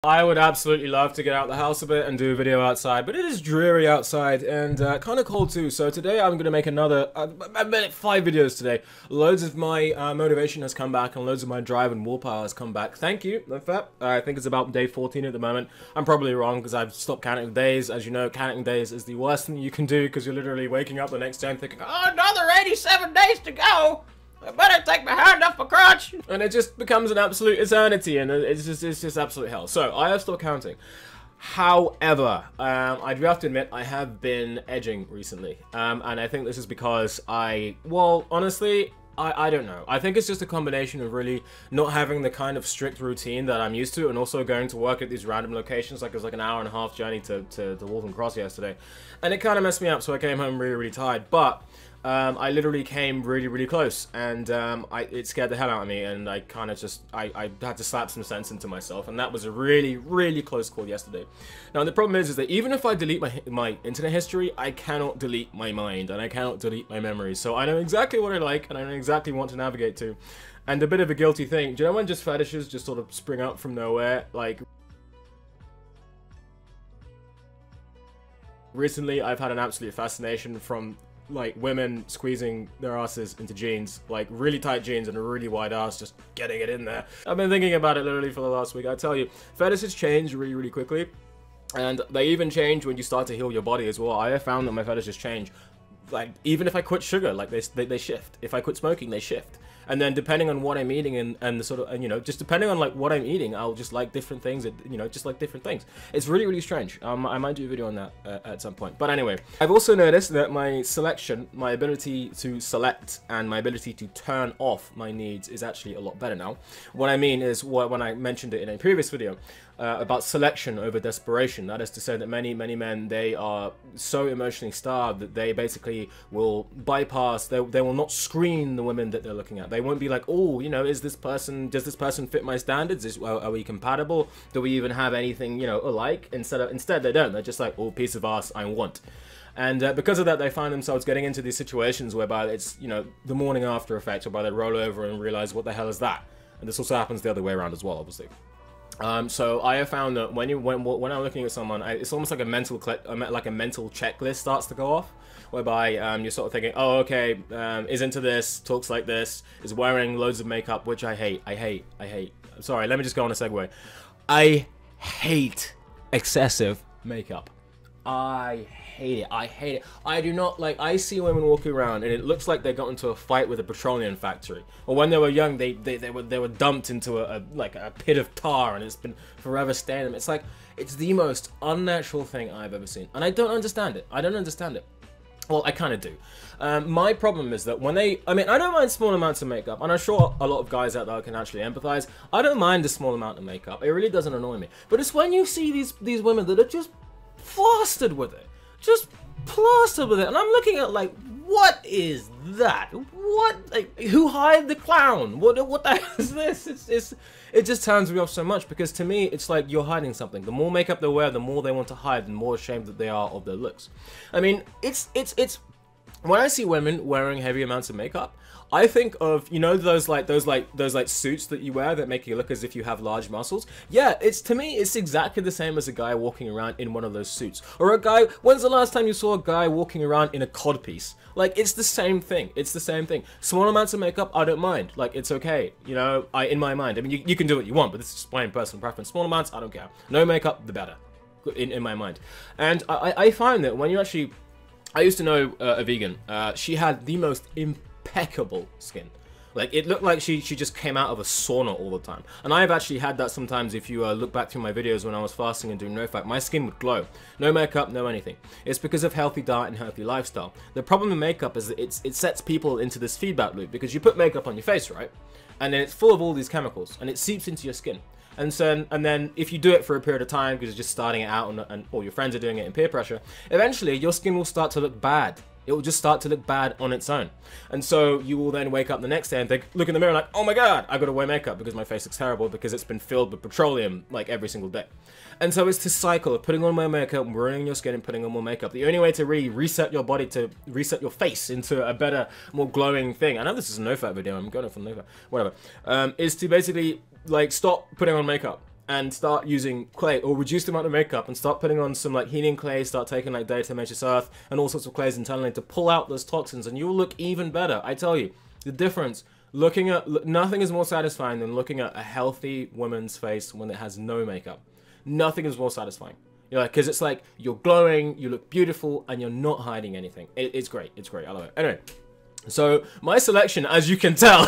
I would absolutely love to get out of the house a bit and do a video outside, but it is dreary outside and kind of cold too. So today I'm going to make another, 5 videos today. Loads of my motivation has come back and loads of my drive and willpower has come back. Thank you, NoFap. I think it's about day 14 at the moment. I'm probably wrong because I've stopped counting the days. As you know, counting days is the worst thing you can do because you're literally waking up the next day and thinking, oh, another 87 days to go. I better take my hand off my crotch! And it just becomes an absolute eternity, and it's just absolute hell. So, I have stopped counting. However, I do have to admit, I have been edging recently. And I think this is because well, honestly, I don't know. I think it's just a combination of really not having the kind of strict routine that I'm used to, and also going to work at these random locations. Like, it was like an hour-and-a-half journey to Waltham Cross yesterday. And it kind of messed me up, so I came home really, really tired. But I literally came really, really close, and it scared the hell out of me, and I kind of just, I had to slap some sense into myself, and that was a really, really close call yesterday. Now, the problem is that even if I delete my internet history, I cannot delete my mind, and I cannot delete my memories, so I know exactly what I like, and I know exactly what to navigate to. And a bit of a guilty thing, do you know when just fetishes just sort of spring up from nowhere? Like, recently, I've had an absolute fascination from like women squeezing their asses into jeans, like really tight jeans and a really wide ass, just getting it in there. I've been thinking about it literally for the last week. I tell you, fetishes change really, really quickly, and they even change when you start to heal your body as well. I have found that my fetishes change, like even if I quit sugar, like they shift. If I quit smoking, they shift. And then depending on what I'm eating and the sort of, you know, just depending on like what I'm eating, I'll just like different things, you know, just like different things. It's really, really strange. I might do a video on that at some point. But anyway, I've also noticed that my selection, my ability to select and my ability to turn off my needs is actually a lot better now. What I mean is when I mentioned it in a previous video, about selection over desperation. That is to say that many men, they are so emotionally starved that they basically will bypass, they will not screen the women that they're looking at. They won't be like, oh, you know, does this person fit my standards? Are we compatible? Do we even have anything, you know, alike? Instead they don't. They're just like, oh, piece of ass I want. And because of that, they find themselves getting into these situations whereby it's, you know, the morning after effect, whereby they roll over and realize, what the hell is that? And this also happens the other way around as well, obviously. So I have found that when I'm looking at someone, it's almost like a mental checklist starts to go off, whereby you're sort of thinking, oh, okay, is into this, talks like this, is wearing loads of makeup, which I hate. Sorry, let me just go on a segue. I hate excessive makeup. I hate it. I do not like. I see women walking around and it looks like they got into a fight with a petroleum factory, or when they were young, they were dumped into a pit of tar and it's been forever staining them. It's like, it's the most unnatural thing I've ever seen, and I don't understand it. Well, I kind of do. My problem is that when I don't mind small amounts of makeup, and I'm sure a lot of guys out there can actually empathize. I don't mind a small amount of makeup. It really doesn't annoy me. But it's when you see these women that are just plastered with it. Just plastered with it. And I'm looking at like, what is that? What? Like, who hired the clown? What the hell is this? It just turns me off so much, because to me, it's like you're hiding something. The more makeup they wear, the more they want to hide, the more ashamed that they are of their looks. I mean, it's when I see women wearing heavy amounts of makeup, I think of, you know, those suits that you wear that make you look as if you have large muscles. Yeah, to me, it's exactly the same as a guy walking around in one of those suits. Or a guy, when's the last time you saw a guy walking around in a codpiece? Like, it's the same thing. It's the same thing. Small amounts of makeup, I don't mind. Like, it's okay. You know, in my mind. I mean, you can do what you want, but this is just my personal preference. Small amounts, I don't care. No makeup, the better. In my mind. And I find that when you actually, I used to know a vegan. She had the most impeccable skin. Like, it looked like she just came out of a sauna all the time. And I've actually had that sometimes. If you look back through my videos when I was fasting and doing NoFap, my skin would glow. No makeup, no anything. It's because of healthy diet and healthy lifestyle. The problem with makeup is that it sets people into this feedback loop, because you put makeup on your face, right? And then it's full of all these chemicals, and it seeps into your skin. And then if you do it for a period of time, because you're just starting it out, and all your friends are doing it in peer pressure, eventually your skin will start to look bad. It will just start to look bad on its own. And so you will then wake up the next day and think, look in the mirror like, oh my god, I gotta wear makeup because my face looks terrible, because it's been filled with petroleum like every single day. And so it's this cycle of putting on more makeup, ruining your skin, and putting on more makeup. The only way to really reset your body, to reset your face into a better, more glowing thing, I know this is a NoFap video, I'm going for NoFap, whatever, is to basically like stop putting on makeup. and start using clay or reduce the amount of makeup and start putting on some like healing clay, start taking like diatomaceous earth and all sorts of clays internally to pull out those toxins, and you'll look even better. I tell you, the difference, nothing is more satisfying than looking at a healthy woman's face when it has no makeup. Nothing is more satisfying. You know, because it's like you're glowing, you look beautiful, and you're not hiding anything. It's great. It's great. I love it. Anyway. So my selection, as you can tell,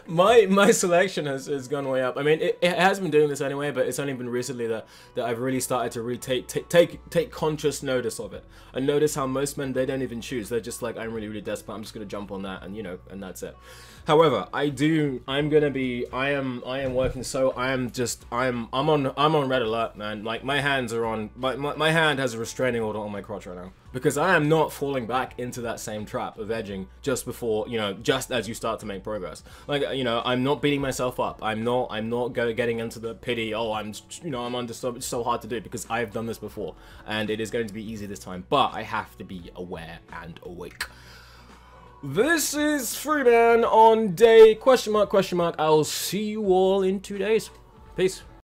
my selection has gone way up. I mean, it has been doing this anyway, but it's only been recently that I've really started to really take conscious notice of it. I notice how most men, they don't even choose. They're just like, I'm really desperate. I'm just gonna jump on that, and you know, and that's it. However, I am working. So I'm on red alert, man. Like my hands are on. My hand has a restraining order on my crotch right now, because I am not falling back into that same trap of edging just before, you know, just as you start to make progress. Like, you know, I'm not beating myself up. I'm not getting into the pity. Oh, I'm under it's so hard to do, because I've done this before, and it is going to be easy this time. But I have to be aware and awake. This is Freeman on day ? I'll see you all in 2 days. Peace.